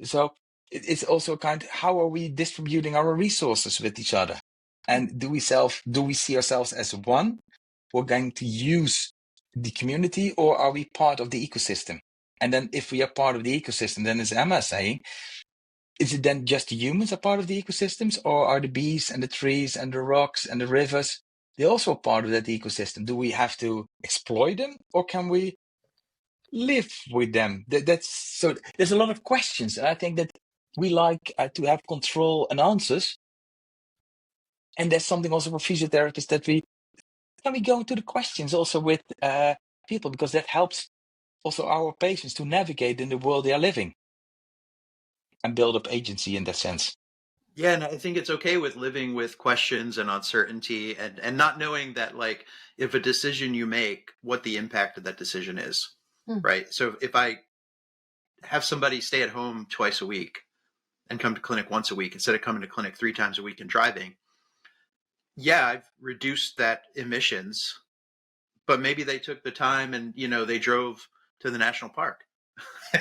So it's also how are we distributing our resources with each other? And do we see ourselves as one? we're going to use the community, or are we part of the ecosystem? And then if we are part of the ecosystem, then as Emma is saying, is it then just the humans are part of the ecosystems, or are the bees and the trees and the rocks and the rivers, they're also part of that ecosystem? Do we have to exploit them, or can we live with them? That's so there's a lot of questions, and I think that we like to have control and answers. And there's something also for physiotherapists that we go into the questions also with people, because that helps also our patients to navigate in the world they are living and build up agency in that sense. Yeah, and I think it's okay with living with questions and uncertainty, and not knowing that, like, if a decision you make, what the impact of that decision is, right? So if I have somebody stay at home twice a week and come to clinic once a week instead of coming to clinic 3 times a week and driving, yeah, I've reduced that emissions, but maybe they took the time and, they drove to the national park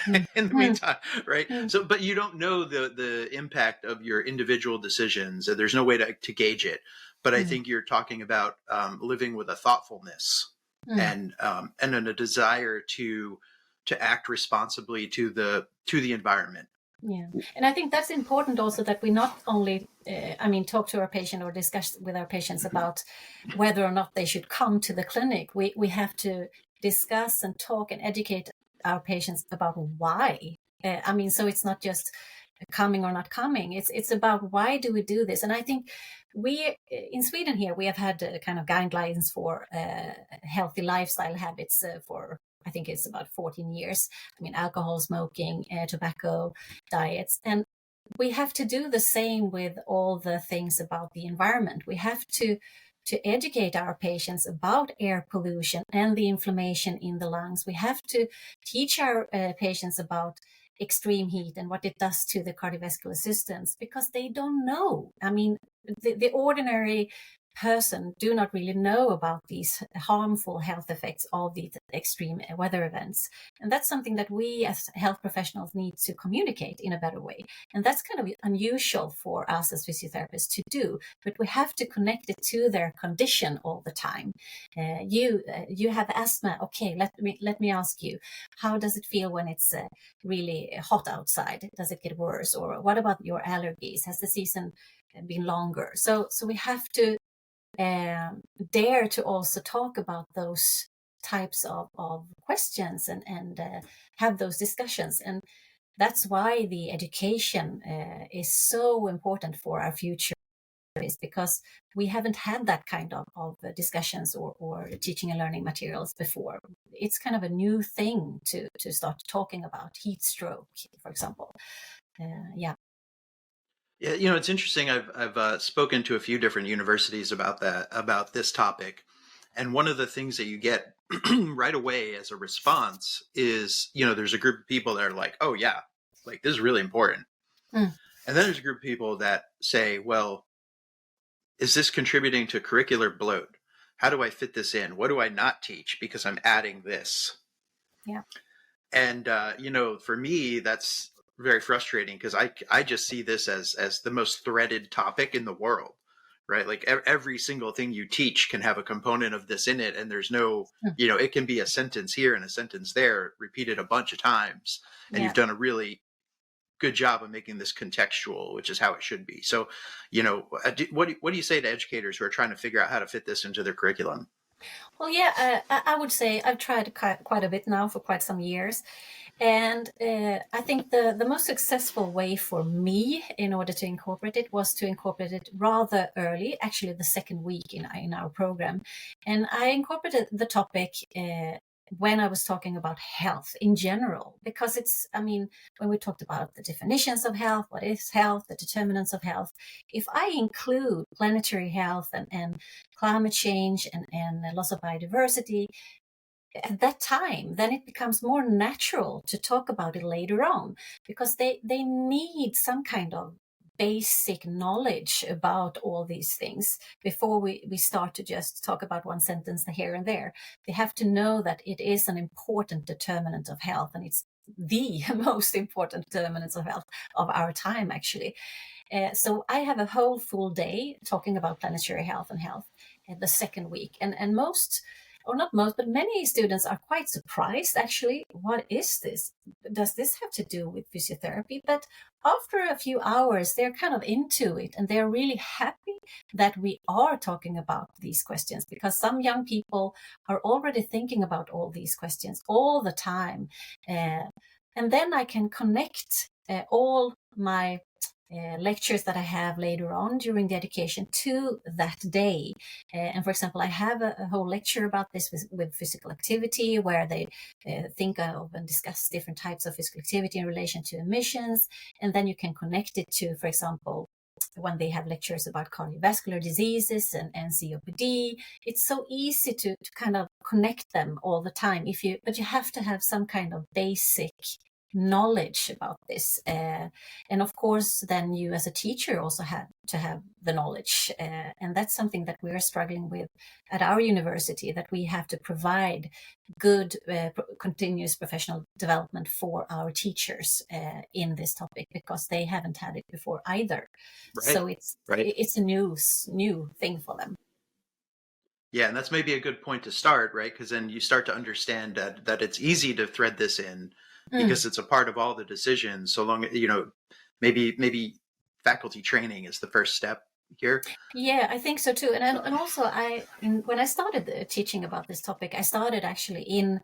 in the meantime, right? So, but you don't know the impact of your individual decisions. There's no way to gauge it. But I think you're talking about living with a thoughtfulness and a desire to act responsibly to the environment. Yeah, and I think that's important also, that we not only, talk to our patient or discuss with our patients about whether or not they should come to the clinic. We have to discuss and talk and educate our patients about why. So it's not just coming or not coming. It's about why do we do this. And I think we in Sweden here, we have had kind of guidelines for healthy lifestyle habits for, I think it's about 14 years. Alcohol, smoking, tobacco, diets. And we have to do the same with all the things about the environment. We have to educate our patients about air pollution and the inflammation in the lungs. We have to teach our patients about extreme heat and what it does to the cardiovascular systems, because they don't know. The ordinary person do not really know about these harmful health effects of these extreme weather events. And that's something that we as health professionals need to communicate in a better way. And that's kind of unusual for us as physiotherapists to do, but we have to connect it to their condition all the time. You have asthma. Okay, let me ask you, how does it feel when it's really hot outside? Does it get worse? Or what about your allergies? Has the season been longer? So we have to dare to also talk about those types of questions and have those discussions. And that's why the education is so important for our future, is because we haven't had that kind of discussions or teaching and learning materials before. It's kind of a new thing to start talking about heat stroke, for example. Yeah. Yeah, it's interesting. I've spoken to a few different universities about this topic, and one of the things that you get right away as a response is, there's a group of people that are like, "Oh yeah, like this is really important," and then there's a group of people that say, "Well, is this contributing to curricular bloat? How do I fit this in? What do I not teach because I'm adding this?" Yeah. And for me, that's very frustrating, because I just see this as the most threaded topic in the world, right? Like every single thing you teach can have a component of this in it, and there's no, it can be a sentence here and a sentence there repeated a bunch of times, and you've done a really good job of making this contextual, which is how it should be. So, what do you say to educators who are trying to figure out how to fit this into their curriculum? Well, yeah, I would say I've tried quite a bit now for quite some years. And I think the most successful way for me in order to incorporate it was to incorporate it rather early, actually the second week in our program. And I incorporated the topic when I was talking about health in general, because when we talked about the definitions of health, what is health, the determinants of health, if I include planetary health and climate change and loss of biodiversity at that time, then it becomes more natural to talk about it later on, because they need some kind of basic knowledge about all these things before we start to just talk about one sentence here and there. They have to know that it is an important determinant of health, and it's the most important determinants of health of our time, actually. So I have a whole full day talking about planetary health and health the second week. And most, or not most, but many students are quite surprised, actually. What is this? Does this have to do with physiotherapy? But after a few hours, they're kind of into it, and they're really happy that we are talking about these questions, because some young people are already thinking about all these questions all the time. And then I can connect all my lectures that I have later on during the education to that day. And for example, I have a whole lecture about this with physical activity, where they think of and discuss different types of physical activity in relation to emissions. And then you can connect it to, for example, when they have lectures about cardiovascular diseases and COPD. It's so easy to kind of connect them all the time. But you have to have some kind of basic knowledge about this, and of course then you as a teacher also have to have the knowledge, and that's something that we're struggling with at our university, that we have to provide good continuous professional development for our teachers in this topic, because they haven't had it before either. Right. So it's a new thing for them. Yeah, and that's maybe a good point to start, right? Because then you start to understand that it's easy to thread this in, because it's a part of all the decisions. So long, maybe faculty training is the first step here. Yeah, I think so too. And also when I started teaching about this topic, I started actually in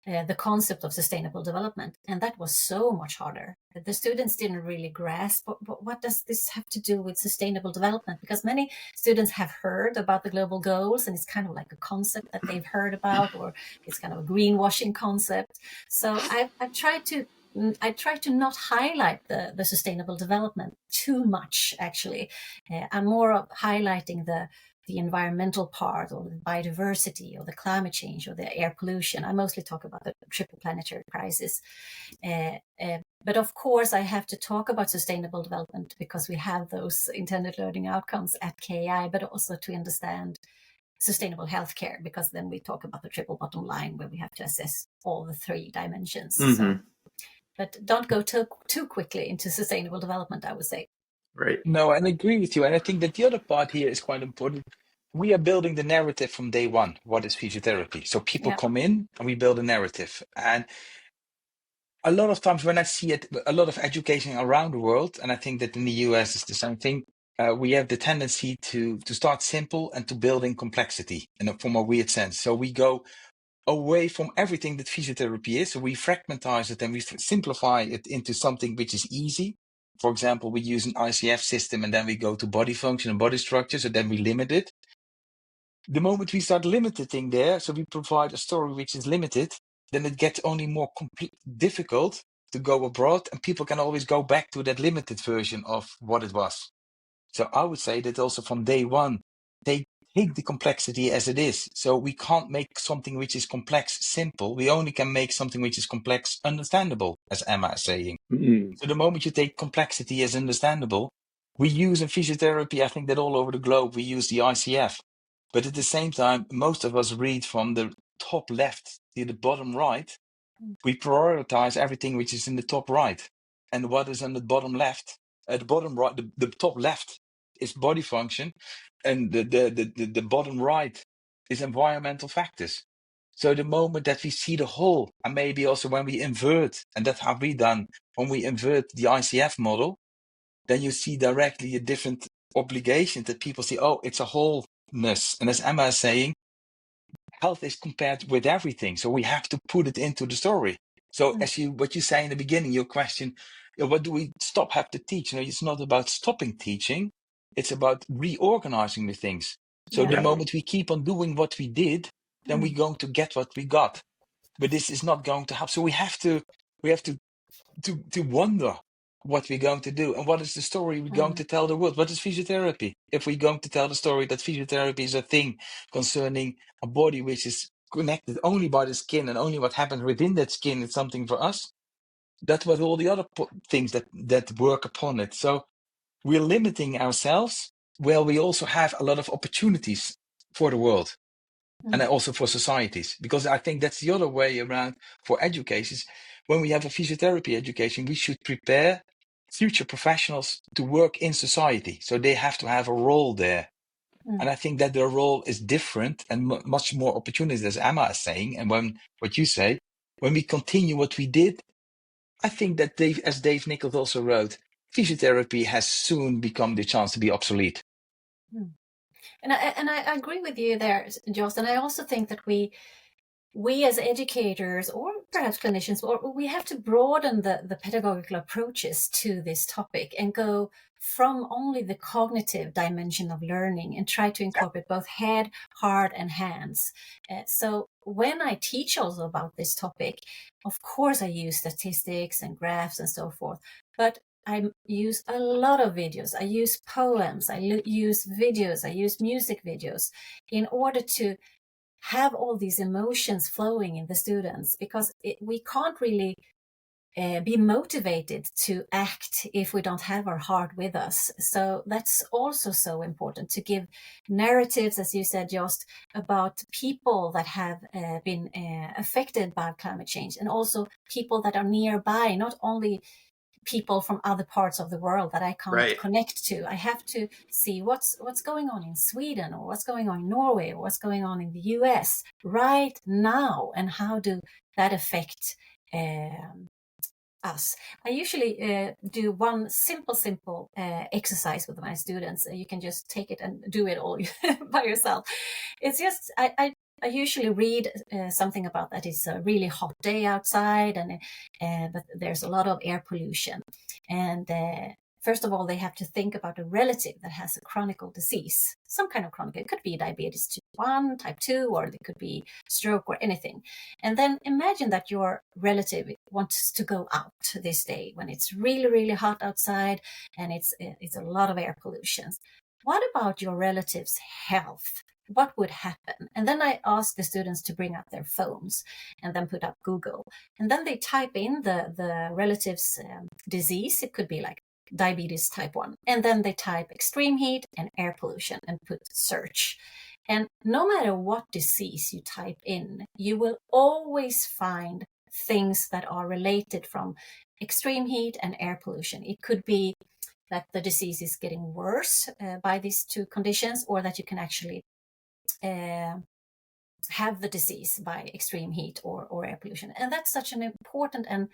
the concept of sustainable development, and that was so much harder. The students didn't really grasp what does this have to do with sustainable development, because many students have heard about the global goals, and it's kind of like a concept that they've heard about, or it's kind of a greenwashing concept. So I try to not highlight the sustainable development too much, actually. I'm more of highlighting the environmental part, or the biodiversity, or the climate change, or the air pollution. I mostly talk about the triple planetary crisis. But of course, I have to talk about sustainable development because we have those intended learning outcomes at KI, but also to understand sustainable healthcare, because then we talk about the triple bottom line, where we have to assess all the three dimensions. Mm-hmm. So, but don't go too quickly into sustainable development, I would say. Right. No, and I agree with you. And I think that the other part here is quite important. We are building the narrative from day one. What is physiotherapy? So people come in and we build a narrative. And a lot of times when I see it, a lot of education around the world, and I think that in the US it's the same thing, we have the tendency to start simple and to build in complexity, and from a weird sense. So we go away from everything that physiotherapy is. So we fragmentize it and we simplify it into something which is easy. For example, we use an ICF system, and then we go to body function and body structure. So then we limit it. The moment we start limiting there, so we provide a story which is limited, then it gets only more difficult to go abroad, and people can always go back to that limited version of what it was. So I would say that also from day one, they take the complexity as it is. So we can't make something which is complex simple. We only can make something which is complex understandable, as Emma is saying. Mm-hmm. So the moment you take complexity as understandable, we use in physiotherapy, I think that all over the globe, we use the ICF. But at the same time, most of us read from the top left to the bottom right. We prioritize everything which is in the top right. And what is on the bottom left? At the bottom right, the top left is body function, and the bottom right is environmental factors. So the moment that we see the whole, and maybe also when we invert, and that's how we done, when we invert the ICF model, then you see directly a different obligation that people see, oh, it's a wholeness. And as Emma is saying, health is compared with everything. So we have to put it into the story. So what you say in the beginning, your question, what do we have to teach? It's not about stopping teaching. It's about reorganizing the things. So the moment we keep on doing what we did, then we're going to get what we got. But this is not going to help. So we have to wonder what we're going to do, and what is the story we're going to tell the world. What is physiotherapy? If we're going to tell the story that physiotherapy is a thing concerning a body which is connected only by the skin, and only what happens within that skin is something for us, that's what all the other things that work upon it. So we're limiting ourselves. Well, we also have a lot of opportunities for the world, and also for societies, because I think that's the other way around for education. when we have a physiotherapy education, we should prepare future professionals to work in society. So they have to have a role there. And I think that their role is different and much more opportunities, as Emma is saying. And what you say, when we continue what we did, I think that as Dave Nichols also wrote, physiotherapy has soon become the chance to be obsolete. And I agree with you there, Joost. And I also think that we as educators or perhaps clinicians, we have to broaden the pedagogical approaches to this topic and go from only the cognitive dimension of learning and try to incorporate both head, heart, and hands. So when I teach also about this topic, of course I use statistics and graphs and so forth, but I use a lot of videos. I use poems, I use videos, I use music videos in order to have all these emotions flowing in the students, because we can't really be motivated to act if we don't have our heart with us. So that's also so important, to give narratives, as you said, Joost, about people that have been affected by climate change, and also people that are nearby, not only people from other parts of the world that I can't connect to. I have to see what's going on in Sweden, or what's going on in Norway, or what's going on in the US right now, and how do that affect us. I usually do one simple exercise with my students. You can just take it and do it all by yourself. It's just I usually read something about that it's a really hot day outside, and but there's a lot of air pollution. And first of all, they have to think about a relative that has a chronic disease, some kind of chronic. It could be diabetes type 1, type 2, or it could be stroke or anything. And then imagine that your relative wants to go out this day when it's really, really hot outside and it's a lot of air pollution. What about your relative's health? What would happen? And then I ask the students to bring up their phones and then put up Google. And then they type in the relative's disease. It could be like diabetes type 1. And then they type extreme heat and air pollution and put search. And no matter what disease you type in, you will always find things that are related from extreme heat and air pollution. It could be that the disease is getting worse by these two conditions, or that you can actually have the disease by extreme heat or air pollution. And that's such an important and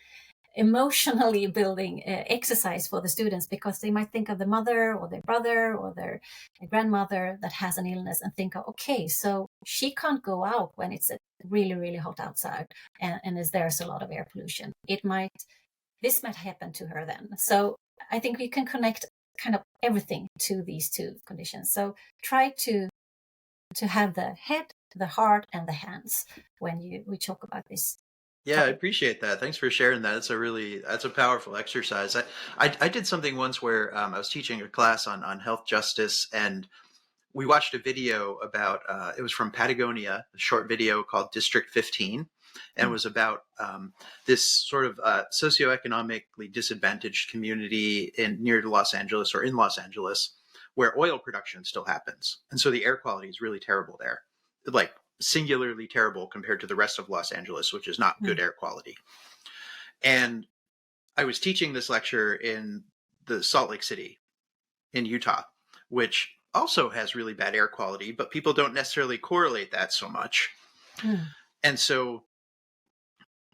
emotionally building exercise for the students, because they might think of the mother or their brother or their grandmother that has an illness and think of, okay, so she can't go out when it's really, really hot outside and as there's a lot of air pollution. This might happen to her then. So I think we can connect kind of everything to these two conditions. So try to have the head, the heart, and the hands when we talk about this. Yeah, I appreciate that. Thanks for sharing that. That's a powerful exercise. I did something once where I was teaching a class on health justice, and we watched a video about, it was from Patagonia, a short video called District 15, and it was about this sort of socioeconomically disadvantaged community near Los Angeles, or in Los Angeles, where oil production still happens. And so the air quality is really terrible there, like singularly terrible compared to the rest of Los Angeles, which is not good air quality. And I was teaching this lecture in the Salt Lake City in Utah, which also has really bad air quality, but people don't necessarily correlate that so much. And so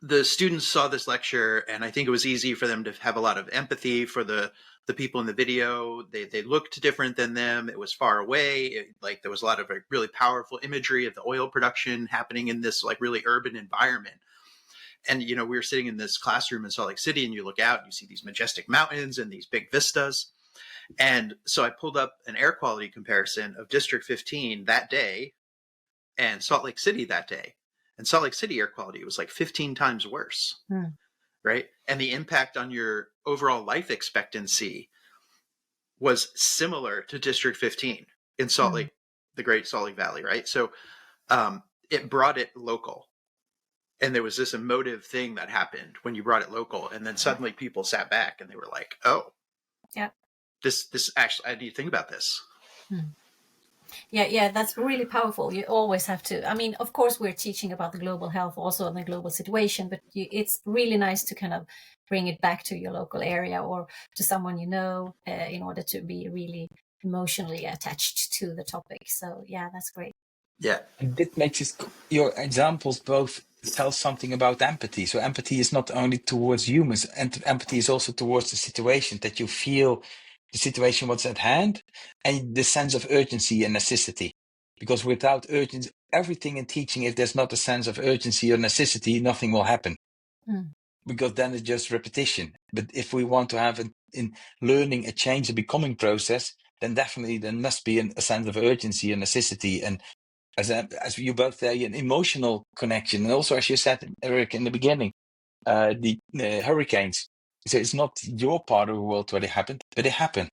the students saw this lecture, and I think it was easy for them to have a lot of empathy for the people in the video. They looked different than them. It was far away. There was a lot of really powerful imagery of the oil production happening in this like really urban environment. And, we were sitting in this classroom in Salt Lake City, and you look out and you see these majestic mountains and these big vistas. And so I pulled up an air quality comparison of District 15 that day and Salt Lake City that day. And Salt Lake City air quality was like 15 times worse, right? And the impact on your overall life expectancy was similar to District 15 in Salt Lake, the Great Salt Lake Valley, right? So it brought it local. And there was this emotive thing that happened when you brought it local. And then suddenly people sat back and they were like, oh, this actually, I need to think about this. Yeah, that's really powerful. You always have to. I mean, of course, we're teaching about the global health also and the global situation, but it's really nice to kind of bring it back to your local area or to someone you know, in order to be really emotionally attached to the topic. So yeah, that's great. Yeah. And that makes your examples both tell something about empathy. So empathy is not only towards humans, and empathy is also towards the situation, that you feel the situation what's at hand and the sense of urgency and necessity. Because without urgency, everything in teaching, if there's not a sense of urgency or necessity, nothing will happen. Mm. Because then it's just repetition. But if we want to have in learning a change, a becoming process, then definitely there must be a sense of urgency and necessity, and as you both say, an emotional connection. And also, as you said, Eric, in the beginning, the hurricanes. So it's not your part of the world where they happened, but they happen.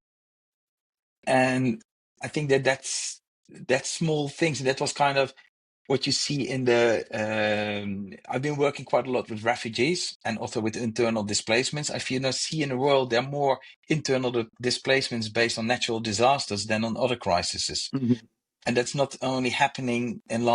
And I think that's small things. And that was kind of what you see in the. I've been working quite a lot with refugees and also with internal displacements. I feel see in the world there are more internal displacements based on natural disasters than on other crises. Mm-hmm. And that's not only happening in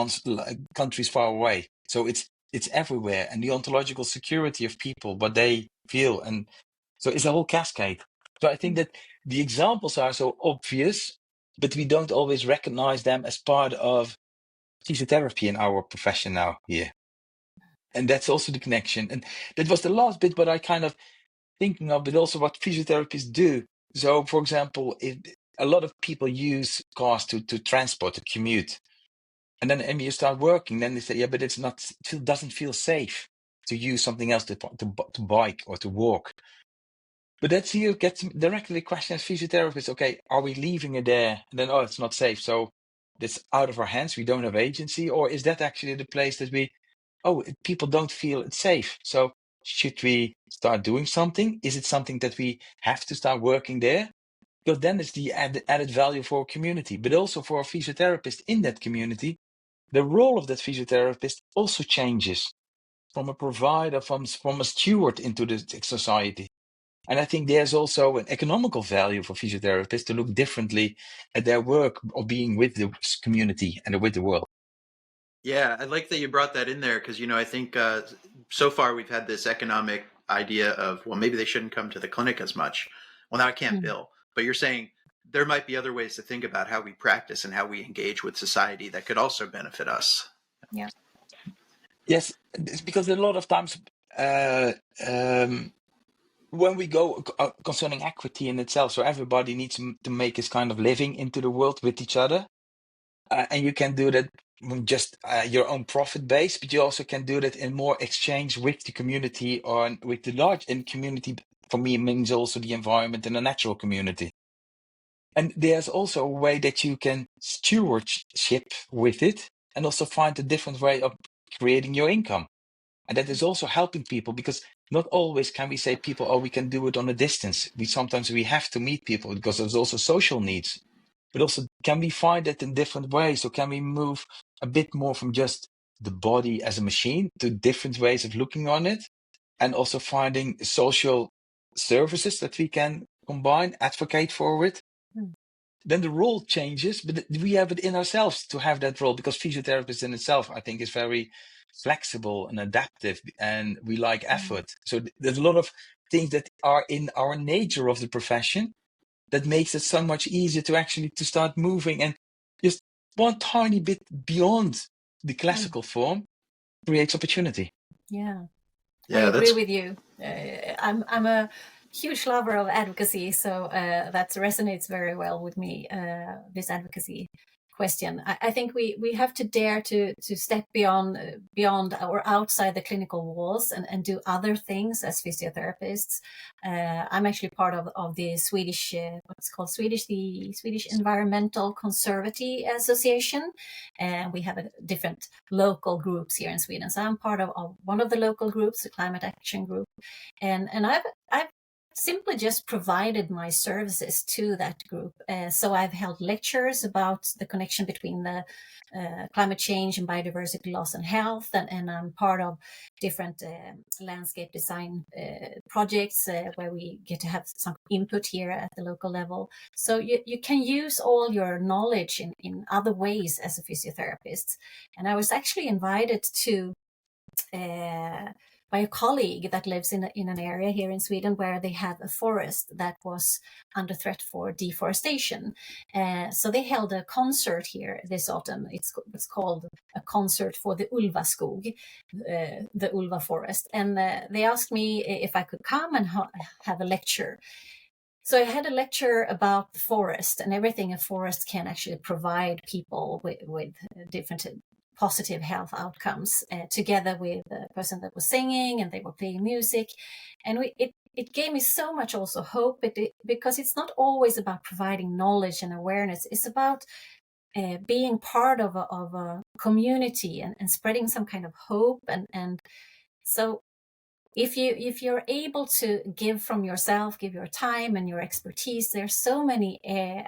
countries far away. So it's everywhere. And the ontological security of people, what they feel. And so it's a whole cascade. So I think that the examples are so obvious, but we don't always recognize them as part of physiotherapy in our profession now here. And that's also the connection. And that was the last bit, but I kind of thinking of, but also what physiotherapists do. So, for example, a lot of people use cars to transport, to commute. And then when you start working, then they say, yeah, but it doesn't feel safe to use something else to bike or to walk. But that's here gets directly the question as physiotherapists, okay, are we leaving it there? And then, oh, it's not safe. So it's out of our hands. We don't have agency. Or is that actually the place that people don't feel it's safe? So should we start doing something? Is it something that we have to start working there? Because then it's the added value for our community, but also for a physiotherapist in that community. The role of that physiotherapist also changes from a provider, from a steward into the society. And I think there's also an economical value for physiotherapists to look differently at their work of being with the community and with the world. Yeah, I like that you brought that in there because, I think so far we've had this economic idea of, well, maybe they shouldn't come to the clinic as much. Well, now I can't bill. But you're saying there might be other ways to think about how we practice and how we engage with society that could also benefit us. Yeah. Yes, it's because a lot of times when we go concerning equity in itself, so everybody needs to make his kind of living into the world with each other. And you can do that just your own profit base, but you also can do that in more exchange with the community or with the large community. For me, it means also the environment and the natural community. And there's also a way that you can stewardship with it and also find a different way of creating your income. And that is also helping people, because not always can we say people, oh, we can do it on a distance. Sometimes we have to meet people because there's also social needs. But also, can we find that in different ways? Or can we move a bit more from just the body as a machine to different ways of looking on it? And also finding social services that we can combine, advocate for it. Then the role changes, but we have it in ourselves to have that role, because physiotherapist in itself, I think, is very flexible and adaptive, and we like effort. So there's a lot of things that are in our nature of the profession that makes it so much easier to actually to start moving, and just one tiny bit beyond the classical form creates opportunity. Yeah, I Yeah, agree with you. I'm a huge lover of advocacy, so that resonates very well with me. This advocacy question. I think we have to dare to step beyond or outside the clinical walls and do other things as physiotherapists. I'm actually part of the Swedish what's called the Swedish Environmental Physiotherapy Association, and we have different local groups here in Sweden. So I'm part of one of the local groups, the Climate Action Group, and I've simply just provided my services to that group. So I've held lectures about the connection between the climate change and biodiversity loss and health, and I'm part of different landscape design projects where we get to have some input here at the local level. So you can use all your knowledge in other ways as a physiotherapist. And I was actually invited to by a colleague that lives in an area here in Sweden where they have a forest that was under threat for deforestation. So they held a concert here this autumn. It's called a concert for the Ulva skog, the Ulva forest. And they asked me if I could come and have a lecture. So I had a lecture about the forest and everything a forest can actually provide people with different positive health outcomes, together with the person that was singing, and they were playing music. And it gave me so much also hope, because it's not always about providing knowledge and awareness. It's about being part of a community and spreading some kind of hope. And so if you're able to give from yourself, give your time and your expertise, there's so many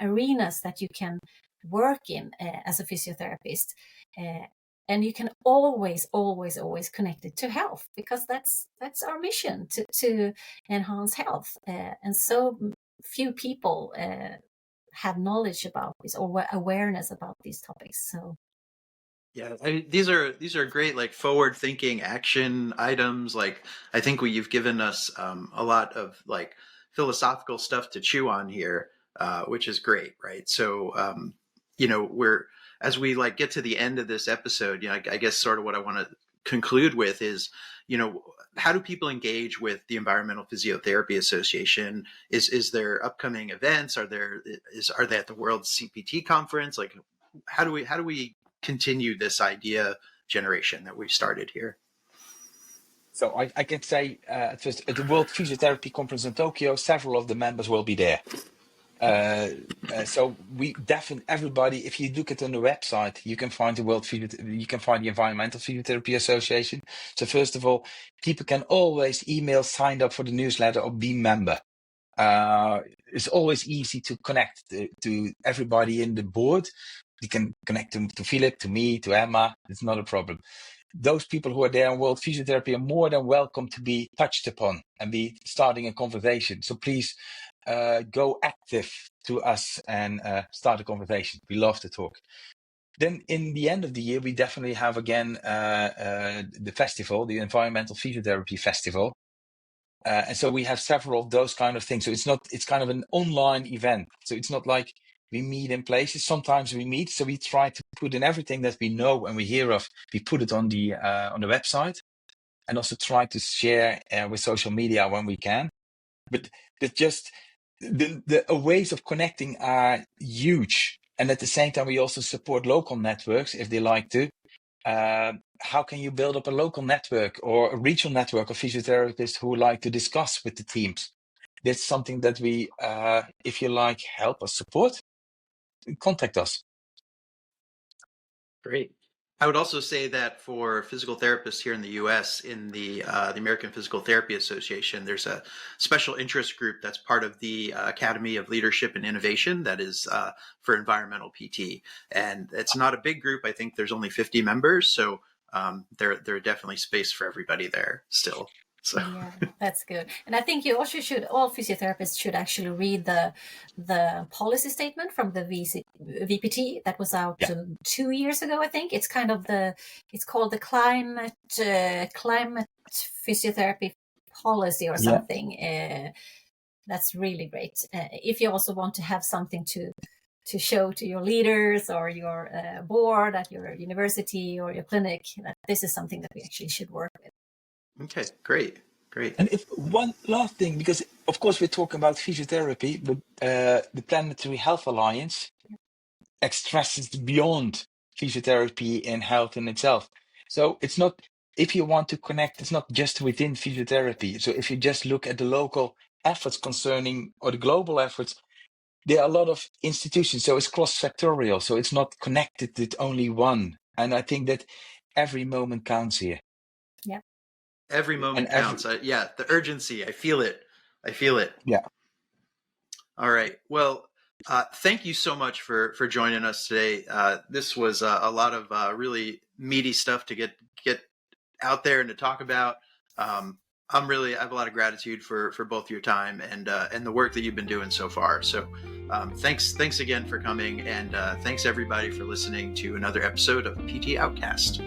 arenas that you can work in as a physiotherapist. And you can always connect it to health, because that's our mission, to enhance health. And so few people have knowledge about this or awareness about these topics. So yeah, these are great, like forward-thinking action items. Like, I think you've given us a lot of like philosophical stuff to chew on here, which is great, right? So as we like get to the end of this episode, I guess sort of what I want to conclude with is, how do people engage with the Environmental Physiotherapy Association? Is there upcoming events? Are they at the World CPT conference? Like, how do we continue this idea generation that we've started here? So I can say at first, at the World Physiotherapy Conference in Tokyo, several of the members will be there. So we definitely, everybody, if you look at on the website, you can find the Environmental Physiotherapy Association. So first of all, people can always email, sign up for the newsletter, or be member. It's always easy to connect to everybody in the board. You can connect to Philip, to me, to Emma. It's not a problem. Those people who are there in World Physiotherapy are more than welcome to be touched upon and be starting a conversation. So please go active to us and start a conversation. We love to talk. Then in the end of the year, we definitely have again the festival, the Environmental Physiotherapy Festival. And so we have several of those kind of things. So it's kind of an online event. So it's not like we meet in places. Sometimes we meet. So we try to put in everything that we know and we hear of. We put it on the website, and also try to share with social media when we can. But just the ways of connecting are huge. And at the same time, we also support local networks if they like to. How can you build up a local network or a regional network of physiotherapists who like to discuss with the teams? That's something that we, if you like, help us support, contact us. Great. I would also say that for physical therapists here in the U.S., in the American Physical Therapy Association, there's a special interest group that's part of the Academy of Leadership and Innovation that is for environmental PT. And it's not a big group. I think there's only 50 members. So there are definitely space for everybody there still. So. Yeah, that's good. And I think all physiotherapists should actually read the policy statement from the VPT that was out 2 years ago, I think. It's kind of it's called the climate physiotherapy policy or something. That's really great. If you also want to have something to show to your leaders or your board at your university or your clinic, that this is something that we actually should work with. Okay, great. And if one last thing, because of course we're talking about physiotherapy, but the Planetary Health Alliance stresses beyond physiotherapy and health in itself. So it's not, if you want to connect, it's not just within physiotherapy. So if you just look at the local efforts concerning, or the global efforts, there are a lot of institutions. So it's cross-sectorial. So it's not connected with only one. And I think that every moment counts here. Yeah. Every moment counts. The urgency, I feel it I feel it. Yeah. All right. Well, thank you so much for joining us today. This was a lot of really meaty stuff to get out there and to talk about. I have a lot of gratitude for both your time and the work that you've been doing so far. So thanks again for coming, and thanks everybody for listening to another episode of PT Outcast.